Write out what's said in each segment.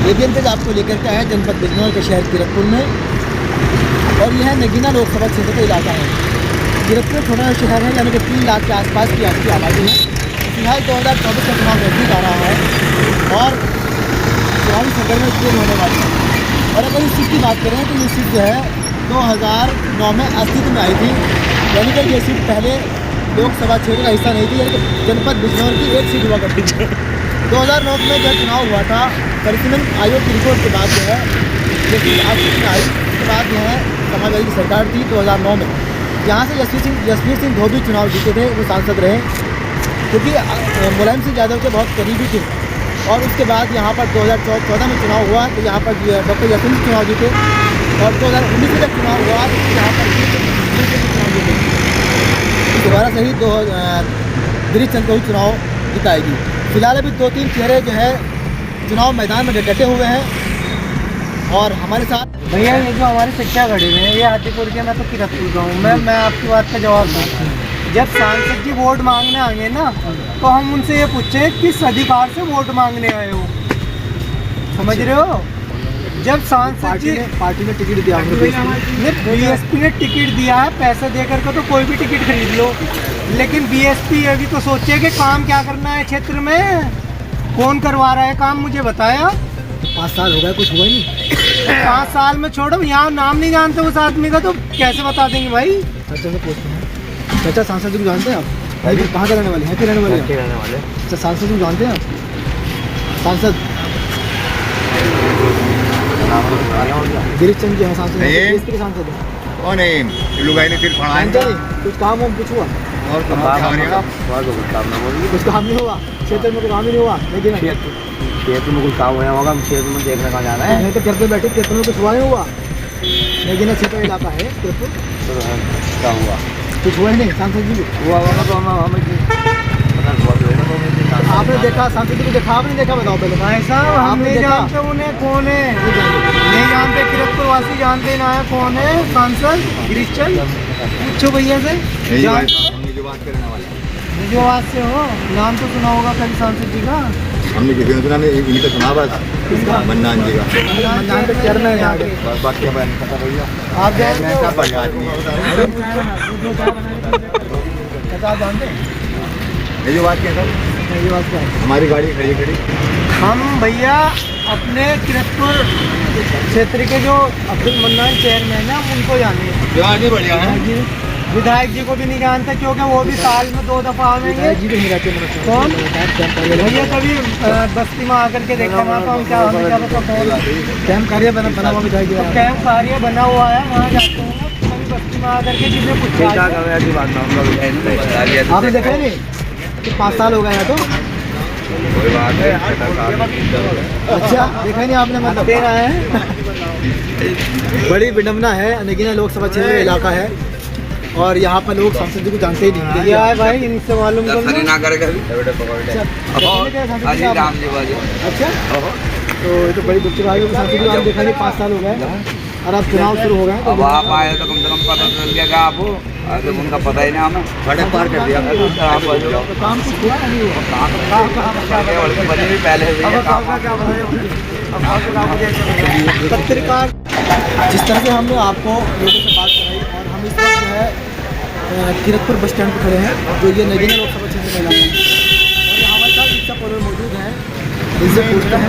ABN page आपको लेकर के आया जनपद बिजनौर के शहर कीरतपुर में, और यह नगीना लोकसभा क्षेत्र का इलाका है। कीरतपुर छोटा शहर है, यानी कि 3 लाख के आसपास की आपकी आबादी है। फिलहाल 2024 का चुनाव नजदीक आ रहा है और चुनावी सरगर्मी तेज होने वाली है। और अगर इस सीट की बात करें तो ये सीट जो है 2009 में अस्तित्व में आई थी, यानी कि ये सीट पहले लोकसभा क्षेत्र का हिस्सा नहीं थी, यानी कि जनपद बिजनौर की एक सीट हुआ करती थी। 2009 में जब चुनाव हुआ था, परिसीमन आयोग की रिपोर्ट के बाद जो है ये सीट अस्तित्व में आई। उसके बाद जो है समाजवादी की सरकार थी 2009 में, यहाँ से यशवीर सिंह धोबी चुनाव जीते थे, वो सांसद रहे क्योंकि मुलायम सिंह यादव के बहुत करीबी थे। और उसके बाद यहाँ पर 2014 में चुनाव हुआ तो यहाँ पर डॉक्टर यशवीर सिंह चुनाव जीते, और 2019 में जब चुनाव हुआ तो यहाँ पर चुनाव जीते। दोबारा से ही गिरीश चंद को ही चुनाव जिताएगी। फिलहाल अभी 2-3 चेहरे जो है चुनाव मैदान में डटे हुए हैं। और हमारे साथ भैया ये जो हमारे शिक्षा खड़े हुए हैं ये हाथीपुर के, मैं तो कीरतपुर का हूँ। मैं आपकी बात का जवाब दूँ। जब सांसद जी वोट मांगने आएंगे ना तो हम उनसे ये पूछे किस अधिकार से वोट मांगने आए हो, समझ रहे हो? जब सांसद जी पार्टी ने टिकट दिया, बीएसपी ने टिकट दिया है, पैसे देकर के तो कोई भी टिकट खरीद लो, लेकिन बीएसपी ये भी तो सोचे कि काम क्या करना है क्षेत्र में, कौन करवा रहा है काम, मुझे बताया। 5 साल हो गए, कुछ हुआ नहीं। 5 साल में छोड़ो, यहाँ नाम नहीं जानते उस आदमी का तो कैसे बता देंगे भाई? चाचा से पूछते हैं। चाचा सांसद जी को जानते हैं आप? भाई कहाँ के रहने वाले हैं? रहने वाले अच्छा, सांसद जी को जानते हैं आप? सांसद गिरीश चंद जी हैं सांसद, के सांसद हैं। कौन है लुगाई ने फिर कुछ काम हो कुछ हुआ? और कुछ काम नहीं हुआ क्षेत्र में, कोई काम ही नहीं हुआ। लेकिन क्षेत्र में कुछ काम हुआ होगा, क्षेत्र में देखने का जाना है। नहीं तो घर पे बैठे क्षेत्र में कुछ हुआ नहीं हुआ, लेकिन क्षेत्र इलाका है कीरतपुर, क्या हुआ? कुछ हुआ ही नहीं। सांसद जी हुआ होगा तो हमें आपने देखा? सांसद जी को देखा आपने? देखा बताओ पहले। भाई साहब हम नहीं जानते उन्हें, कौन है नहीं जानते, कीरतपुर वासी जानते ना है कौन है सांसद गिरीश चंद। पूछो भैया से, जो बात से हो नाम तो सुना होगा कभी सांसद जी का? हमने किसी ने सुना नहीं, इन्हीं का सुना बस, मन्नान जी का। मन्नान पे चढ़ना है आगे। बाकी अब नहीं पता भैया, आप जानते हो? सब बढ़िया आदमी है। जानते हैं ये जो बात क्या सर, ये बात क्या है? हमारी गाड़ी खड़ी हम भैया अपने कीरतपुर क्षेत्र के जो अब्दुल मन्नान चेयरमैन है हम उनको जाने, जो आगे बढ़िया है। विधायक जी को भी नहीं जानते क्योंकि वो भी साल में 2 दफा आएंगे। जी भी नहीं रहते। कौन भैया कभी बस्ती में आकर के देखा वहाँ का क्या हमें क्या पता कौन कैंप कार्य बना हुआ विधायक जी? कैंप कार्य बना हुआ है, वहाँ जाते हैं कभी बस्ती में आकर के जिसने पूछा। आपने देखा ही नहीं कि 5 साल हो गए हैं तो? कोई बात है। अच्छा, देखा ही नहीं आपने? मतलब दे रहा है। बड़ी विडम्बना है। नगीना लोकसभा क्षेत्र का इलाका है और यहाँ पर लोग सांसद जी को जानते ही नहीं। क्या है भाई, इनसे मालूम कर लो। अच्छा, तो ये तो बड़ी दुख की बात है। सांसद जी को आपने देखा नहीं, 5 साल हो गए और अब चुनाव शुरू हो गए। अब आप आए तो कम से कम पता चल गया कि आप हो, तो उनका पता ही नहीं हमें। सड़क पार कर दिया। तो काम कुछ हुआ नहीं हुआ? बजे भी पहले पत्रकार जिस तरह से हमने आपको लोगों से बात कराई, और हम इस वक्त जो है कीरतपुर बस स्टैंड पर खड़े हैं, जो ये नगीना लोकसभा क्षेत्र में इलाका है। और यहाँ हमारे साथ रिक्शा पोलर मौजूद हैं, इनसे पूछते हैं।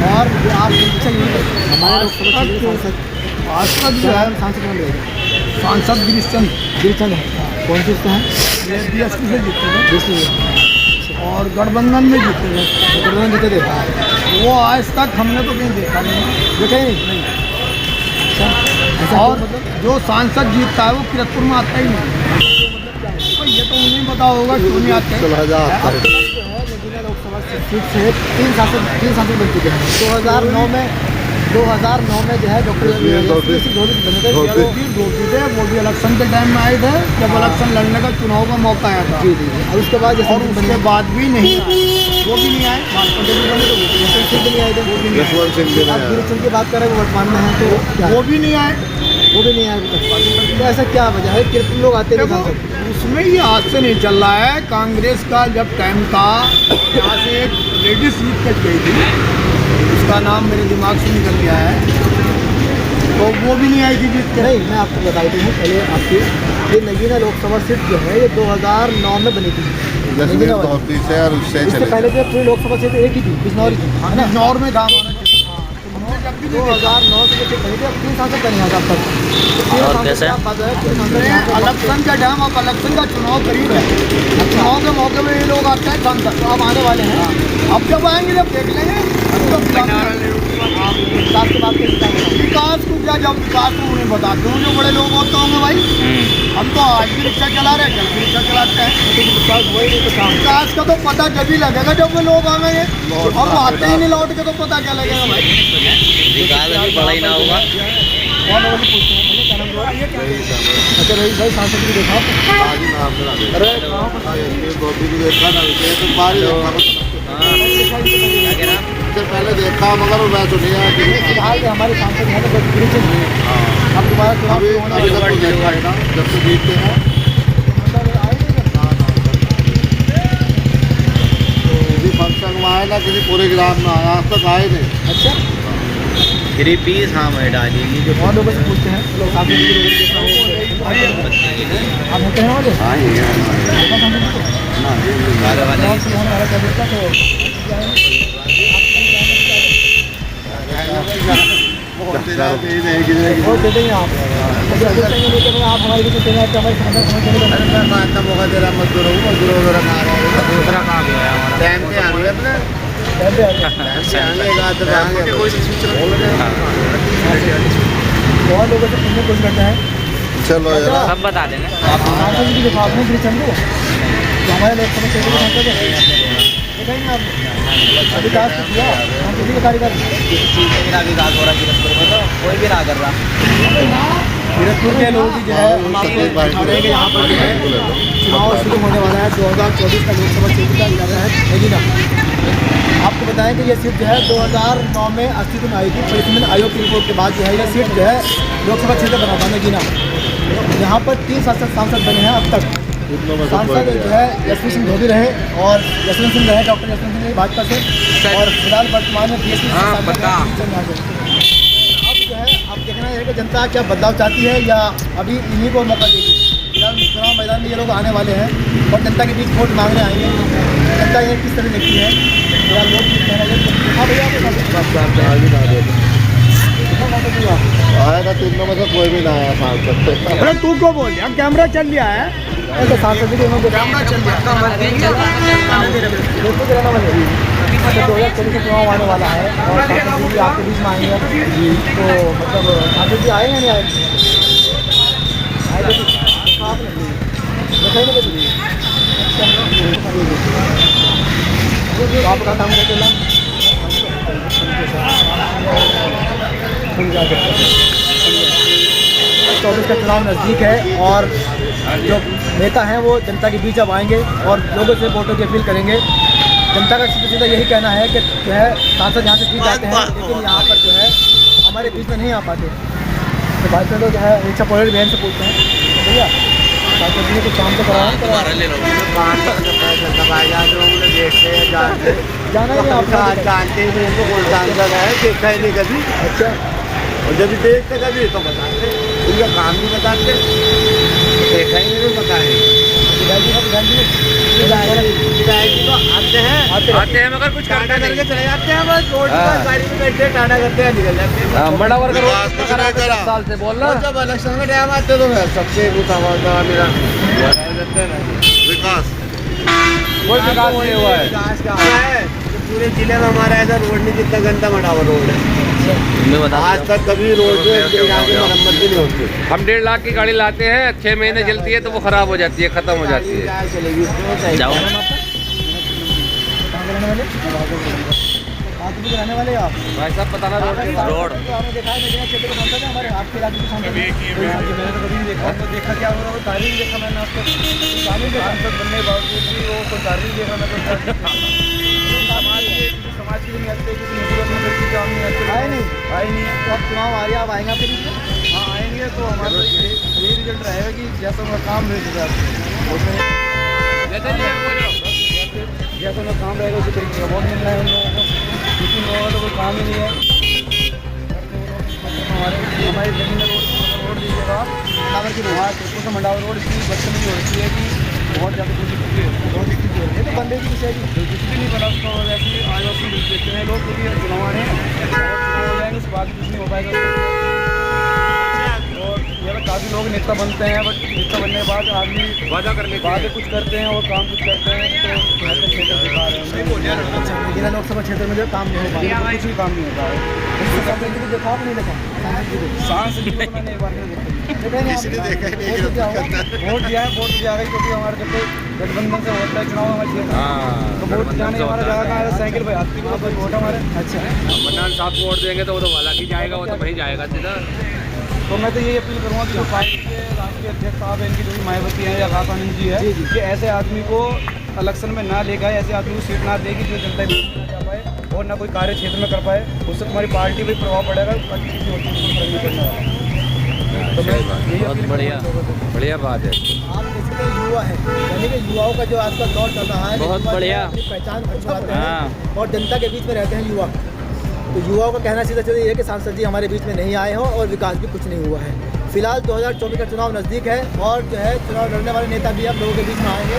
और जो आप रिक्शा हमारे लोकसभा क्षेत्र के सांसद आज का जो है सांसद कौन रहेगा? सांसद गिरीश चंद है। कौन सी उससे हैं? बीएसपी से जीते हैं, और गठबंधन में जीते हैं। गठबंधन जीते थे वो, आज तक हमने तो कहीं देखा नहीं, देखा ही नहीं। और जो सांसद जीतता है वो कीरतपुर में आता ही नहीं। तो ये तो उन्हें पता होगा क्यों नहीं आते। नगीना लोकसभा सीट से 3 सांसद बन चुके हैं। 2009 में जो है डॉक्टर वो भी इलेक्शन के टाइम में आए थे, जब इलेक्शन लड़ने का चुनाव का मौका आया था। जी। और उसके बाद उसके बाद भी नहीं आए, वो भी नहीं आए। यशवंत सिंह नहीं आए थे, वो भी नहीं आए। आप गिरीश चंद की बात करें वो वर्तमान में है तो वो भी नहीं आए अभी तक। तो ऐसा क्या वजह है? कितने लोग आते हैं? उसमें ये आज से नहीं चल रहा है। कांग्रेस का जब टाइम था, यहाँ से एक लेडीज जीत कर गई थी, उसका का नाम मेरे दिमाग से निकल गया है, तो वो भी नहीं आई थी जीत के। नहीं, मैं आपको बता दूँ पहले आपकी ये नगीना लोकसभा सीट जो है ये 2009 में बनी थी। नगीना वाली। से और उससे इससे चले पहले जो पूरी लोकसभा सीट एक ही थी, बिजनौर की थी, है ना? बिजनौर में था हमारा। 2009 से जो सीट बनी थी, अब 3 सांसद बने हैं अब तक। तो और कैसे? इलेक्शन का टाइम, अब इलेक्शन का चुनाव करीब है। चुनाव के मौके में ये लोग आते हैं सांसद, तो अब आने वाले हैं। अब जब आएंगे जब देख लेंगे। अब विकास के बाद के विकास का। विकास को क्या, जब विकास को उन्हें बताते हूँ जो बड़े लोग होते होंगे भाई। हम तो आज भी रिक्शा चला रहे हैं, कल भी रिक्शा चलाते हैं। विकास वही नहीं तो काम। विकास का तो पता जब ही लगेगा जब वो लोग आएंगे, और वो आते ही नहीं लौट के, तो पता क्या लगेगा भाई। विकास अभी बड़ा ही ना होगा। कौन लोगों से पूछते हैं भैया क्या नाम हुआ? अच्छा रही भाई सांसद भी देखा आपने? अरे क्या कह रहा? पहले देखा मगर मैं सुनिया फिलहाल जो हमारे सांसद हैं तो बस गिरी चल रही है। अब दोबारा चुनाव अभी होने वाला है। देखा है ना, जब से जीतते हैं मतलब आएंगे किसी फंक्शन में आए ना, किसी पूरे ग्राम में आया, आज तक आए नहीं। अच्छा, गिरी पीस हाँ मैं डालेगी जो और लोगों से पूछते हैं लोग सांसद भी लोगों से देखा है। आप होते हैं वहाँ पे? देखा सांसद को? चुनाव से होने वाला क्या देखा तो वोट दे देंगे आप। अच्छा, सोचेंगे नहीं कि आप हमारे बीच में आप हमारे सांसद समझ नहीं मौका दे रहा मजदूरों को, मजदूरों वगैरह कहा रहा है। दूसरा काम जो है हमारा टाइम पे आ रही है अपने पहले बहुत लोगों से पूछने कोशिश करते हैं। चलो यार, सब बता देना। सांसद की दिखा आपने गिरी चंदू जो हमारे लोकसभा क्षेत्र के सांसद है, देखेंगे आप विकास तो किया हम किसी का कार्यकाल विकास हो रहा है कोई भी ना कर रहा। गिरफ्तार के लोग भी जो है हम आपको बता रहे हैं कि यहाँ पर जो है चुनाव शुरू होने वाला है 2024 का लोकसभा क्षेत्र का इलाका है नगीना। आपको बताएं कि ये सीट जो है 2009 में अस्तित्व में आई थी। परिसमन आयोग की रिपोर्ट के बाद जो है ये सीट जो है लोकसभा क्षेत्र बना था नगीना। यहाँ पर 3 सांसद बने हैं अब तक। सांसद जो है यशवंत सिंह धोबी रहे और यशवंत सिंह रहे, डॉक्टर यशवंत सिंह भाजपा से, और फिलहाल वर्तमान में बीएसपी अब जो है अब देखना है कि जनता क्या बदलाव चाहती है या अभी इन्हीं को मौका देगी। फिलहाल चुनाव मैदान में ये लोग आने वाले हैं और जनता के बीच वोट मांगने आएंगे। जनता ये किस तरह देखती है फिलहाल लोग भी कहना है। हाँ भैया आएगा 3 में से कोई भी ना आया सांसद। अरे तू को बोल यार, कैमरा चल रहा है। ऐसे सांसद भी उन्होंने कैमरा चल रहा है। दोस्तों के रहना वाले 2024 का चुनाव आने वाला है और सांसद भी आपके बीच में आएंगे जी। तो मतलब सांसद भी आएंगे नहीं आएंगे? आए तो आपने देखा ही नहीं कभी। तो आपका काम क्या चला? 24 का चुनाव नज़दीक है और जो नेता हैं वो जनता के बीच अब आएंगे और लोगों से वोटों की अपील करेंगे। जनता का सीधा यही कहना है कि जो है सांसद यहाँ से जीत जाते हैं लेकिन यहाँ पर जो है हमारे बीच में नहीं आ पाते। तो भाई लोग जो है रिक्शा पोलर बहन से पूछते हैं तो भैया सांसद जी को काम तो कराएं जाना ही नहीं आप जानते ही नहीं कौन सांसद है, देखा ही नहीं कभी। अच्छा, और जब भी देखते कभी तो बताते, उनका काम भी बताते, देखा ही नहीं तो बताए। विधायक तो आते हैं मगर कुछ टाटा करके चले जाते हैं, बस रोड पर गाड़ी में बैठे टाटा करते हैं निकल जाते हैं। बड़ा वर्ग साल से बोल रहा, जब इलेक्शन का टाइम आते तो सबसे कुछ आवाज मेरा विकास कोई विकास नहीं हुआ है। विकास का है पूरे जिले में हमारा ऐसा रोड नहीं, जितना गंदा मटावा रोड है। आज तक कभी रोड की मरम्मत भी नहीं होती। हम 1.5 लाख की गाड़ी लाते हैं, 6 महीने चलती है तो वो खराब हो जाती है, खत्म हो जाती है। चलेगी जाओ रहने वाले आप भाई साहब बताना रोड रोड आपने देखा है नगीना क्षेत्र के सांसद है हमारे आपके राज्य के सांसद हैं। मैंने तो कभी नहीं देखा। देखा क्या हो रहा है तारीख देखा मैंने आपको तारीख सांसद बनने के बावजूद भी वो कोई तारीख देखा मैं तो समाज के लिए नहीं आते किसी मुसीबत में किसी काम नहीं आते आए नहीं तो अब चुनाव आ गया अब आएंगे आपके बीच में। हाँ आएंगे तो हमारा यही रिजल्ट रहेगा कि जैसा उनका काम रहेगा जैसा उनका काम रहेगा उसी तरीके का वोट मिल रहा है उन लोगों को। लेकिन लोगों का तो कोई काम ही नहीं है। हमारी जमीन रोड दीजिएगा आप की वहाँ टेपो से मंडावा रोड इसकी बदतमीजी होती है कि बहुत ज़्यादा बहुत स्थिति होती है। तो बंदे की विषय जो कुछ भी नहीं बना उसको वैसे ही आज उसको लूट देते हैं लोग, क्योंकि चुनाव आ रहे हैं, चुनाव हो जाएंगे उसके बाद कुछ नहीं हो पाएगा। और ये तो काफ़ी लोग नेता बनते हैं, बट नेता बनने के बाद आदमी वादा करने बातें कुछ करते हैं और काम कुछ करते हैं, तो घर का क्षेत्र दिखा रहे हैं। अच्छा, लेकिन लोकसभा क्षेत्र में जो काम नहीं हो पा रहा कुछ भी काम नहीं होता है। सांसद जी को देखा आपने देखा सांसद जी को सांसद जी को मैंने एक बार नहीं देखा। देखा नहीं आपने? वोट दिया है, वोट दिया है क्योंकि हमारे जब गठबंधन से होता है चुनाव हमारे क्षेत्र में, तो वोट जाने हमारा जगह कहाँ है, साइकिल पर हाथी को कोई वोट हमारे। अच्छा, मन्नान साहब को वोट देंगे तो वो तो वाला की जाएगा, वो तो वहीं जाएगा सीधा। तो मैं तो यही अपील करूँगा कि जो पार्टी के राष्ट्रीय अध्यक्ष साहब हैं, इनकी जो भी मायावती हैं या आकाश आनंद जी है, कि ऐसे आदमी को इलेक्शन में ना ले गए, ऐसे आदमी को सीट ना दे कि जो जनता के बीच में ना जा पाए और ना कोई कार्य क्षेत्र में कर पाए, उससे तुम्हारी पार्टी पर प्रभाव पड़ेगा, बाकी किसी और चीज़ को फर्क नहीं पड़ने वाला। तो मैं यही अपील करूँगा। बढ़िया बात है। आप जैसे युवा है, यानी कि युवाओं का जो आजकल दौर चल रहा है, बहुत युवा बढ़िया। अपनी पहचान छुपाते हैं और जनता के बीच में रहते हैं युवा। तो युवाओं का कहना सीधा सीधा ये है कि सांसद जी हमारे बीच में नहीं आए हो और विकास भी कुछ नहीं हुआ है। फिलहाल 2024 का चुनाव नज़दीक है और जो है चुनाव लड़ने वाले नेता भी अब लोगों के बीच में आएंगे।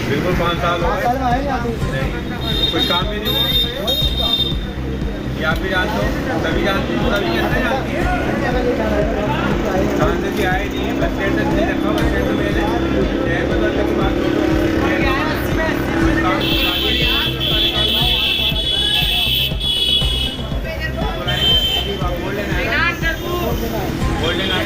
बिल्कुल 5 साल हो 5 साल में आएंगे आप? कोई काम ही नहीं हुआ। ये आप भी जानते हो, तभी जानती हो, तभी जनता जानती है। सांसद जी आए नहीं है, बस स्टैंड तक नहीं रखा, बस स्टैंड में शहर में तो तक बात गोल्डन आई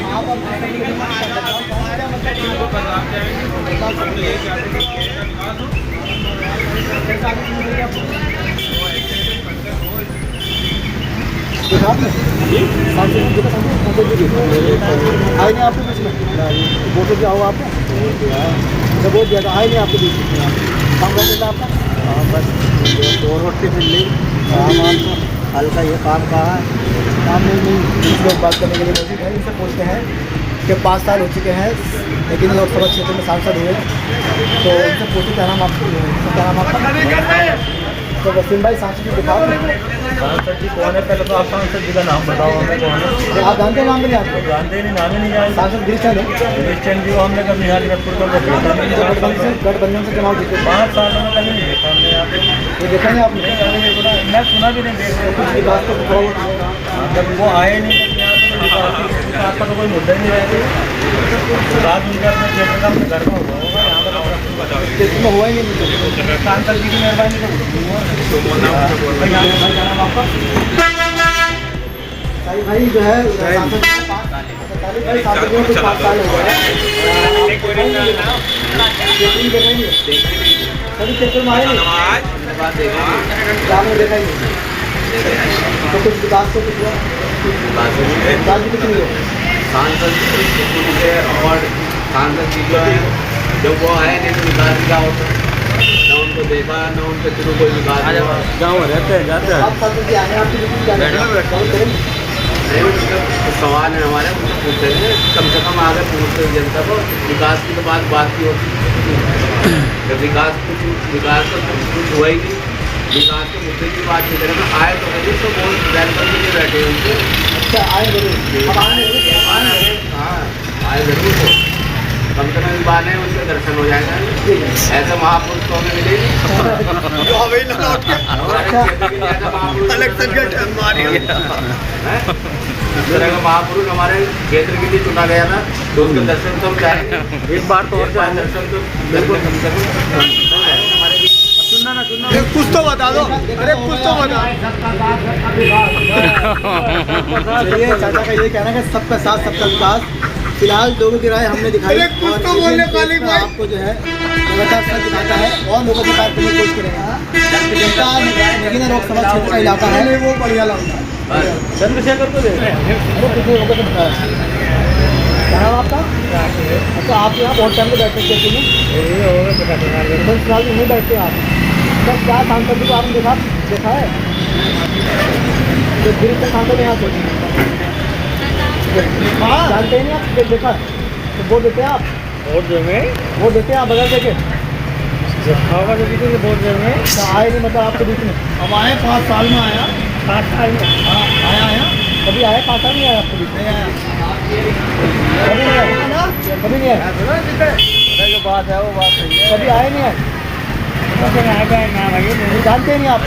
देखा आपने? सांसद जी देखा, सांसद जी आए नहीं आपके बीच में? वोट दिया हुआ आपने? जब वोट दिया था आए नहीं आपके बीच में? काम कर देता आपका? हाँ बस 2 रोटी मिल ली, हल्का ये काम कहा है। काम नहीं कुछ लोग बात करने के लिए मौजूद है, इनसे पूछते हैं कि 5 साल हो चुके हैं लेकिन लोकसभा क्षेत्र में सांसद हुए, तो इनसे पूछते क्या नाम आपका? तो वसीम भाई सांसद जी दिखाओ। सांसद जी कौन है, पहले तो आप सांसद जी का नाम बताओ हमें कौन है। आप जानते हैं नाम नहीं जानते? जानते नहीं, नाम ही नहीं जानते। सांसद गिरीशचंद है, क्रिश्चियन जी को हमने कभी यहाँ गिरफ्तार कर गठबंधन से चुनाव जीते। 5 सालों में कभी नहीं देखा हमने यहाँ पे। ये देखा नहीं आपने? मैं सुना भी नहीं देख कुछ विकास तो दिखाओ। जब वो आए नहीं तब यहाँ पे विकास का तो कोई मुद्दा ही नहीं रहती। रात उनका अपने क्षेत्र का अपने घर में हुआ होगा, यहाँ पर इसमें हुआ ही नहीं मुझे। सांसद जी की मेहरबानी तो भाई जो है सांसद जी को 5 साल हो गए। सभी क्षेत्र में आए नहीं, क्या में देखा ही नहीं, तो कुछ विकास तो कुछ हुआ, विकास भी कुछ नहीं हुआ। सांसद और सांसद जी जो है जब वो आए नहीं तो विकास क्या होता, न उनको देखा न उनके थ्रू कोई विकास। गाँव रहते हैं जाते हैं। आप सांसद जी आए हैं, आपकी बिल्कुल क्या नहीं तो सवाल है हमारे, उनको पूछते हैं कम से कम आगे पूछते हैं जनता को, विकास की तो बात की होती है। विकास तो कुछ हुआ ही नहीं, विकास के मुद्दे की बात नहीं करें। आए तो करिए तो बहुत जानकर भी नहीं बैठे उनसे। अच्छा आए जरूर, अब आए हाँ आए जरूर हो, कम से कम बाने उनके दर्शन हो जाएगा। ऐसे महापुरुष तो हमें मिले नहीं जो हमें लौट के इलेक्शन के टाइम मारे हैं। इस तरह का महापुरुष हमारे क्षेत्र के लिए चुना गया था, तो उसके दर्शन तो हम चाहेंगे एक बार तो और जाए दर्शन तो बिल्कुल कम से कम हमारे अरे कुछ तो बता दो, अरे कुछ तो बता। ये चाचा का ये कहना है कि सबका साथ सबका विकास। फिलहाल लोगों की राय हमने दिखाई और आपको जो है लगातार सच दिखाता है और लोगों की बात करने की कोशिश करेगा। जनता नगीना लोकसभा क्षेत्र का इलाका है, वो बढ़िया लगता है। चंद्रशेखर को अरे कितने लोगों को बताया, क्या नाम आपका? अच्छा आप यहाँ बहुत टाइम पे बैठते थे नहीं बैठते आप? सर क्या सांसद जी को आपने देखा है? जो गिरीश का सांसद यहाँ से जानते ही नहीं आप? देखा तो वोट देते हैं आप? वोट देंगे, वोट देते हैं आप बगैर देखे? खाओगा जब तो ये बोल रहे हैं तो आए नहीं मतलब आपके बीच में? अब आए 5 साल में आया। 5 साल में हाँ आया कभी आया? 5 साल नहीं आया आपके बीच में? कभी नहीं आया? कभी नहीं आया? जो बात है वो बात सही है। कभी आए नहीं आए? नहीं जानते ही नहीं आप?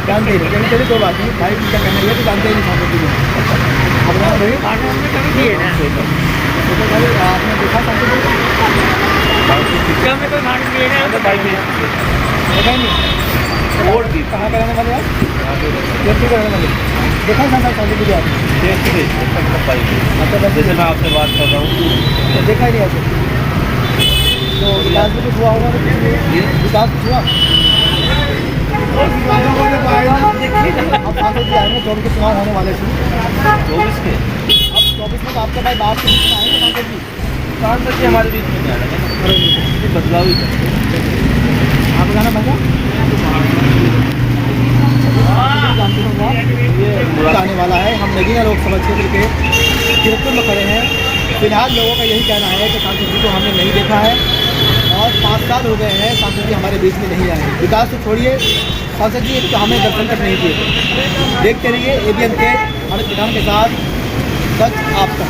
जानते ही नहीं, चलिए कोई बात नहीं। भाई क्या कहना है कि जानते ही नहीं सांसद जी को। अब ना भाई तो भाई आपने देखा सांसद जी को? देखा ही नहीं? वोट दी कहाँ के रहने वाले आप? कैसे के रहने वाले? देखा था सांसद जी को आपने? अच्छा जैसे मैं आपसे बात कर रहा हूँ तो देखा ही नहीं आपने? तो विकास भी कुछ हुआ होगा तो विकास कुछ हुआ? अब सांसद जी आएंगे, 24 के चुनाव होने वाले थे। 24 के अब 24 में तो आपका भाई बाप के बीच में आएंगे सांसद जी। सांसद जी हमारे बीच में नहीं आना बदलाव ही करते आप गाना भैया ये आने वाला है। हम नगीना लोकसभा क्षेत्र के कीरतपुर में खड़े हैं। फिलहाल लोगों का यही कहना है कि सांसद जी को हमने नहीं देखा है और 5 साल हो गए हैं सांसद जी हमारे बीच में नहीं आए। विकास तो छोड़िए, सांसद जी तो हमें दर्शन तक नहीं किए थे। देखते रहिए ABN के हमारे किसान के साथ सच आपका।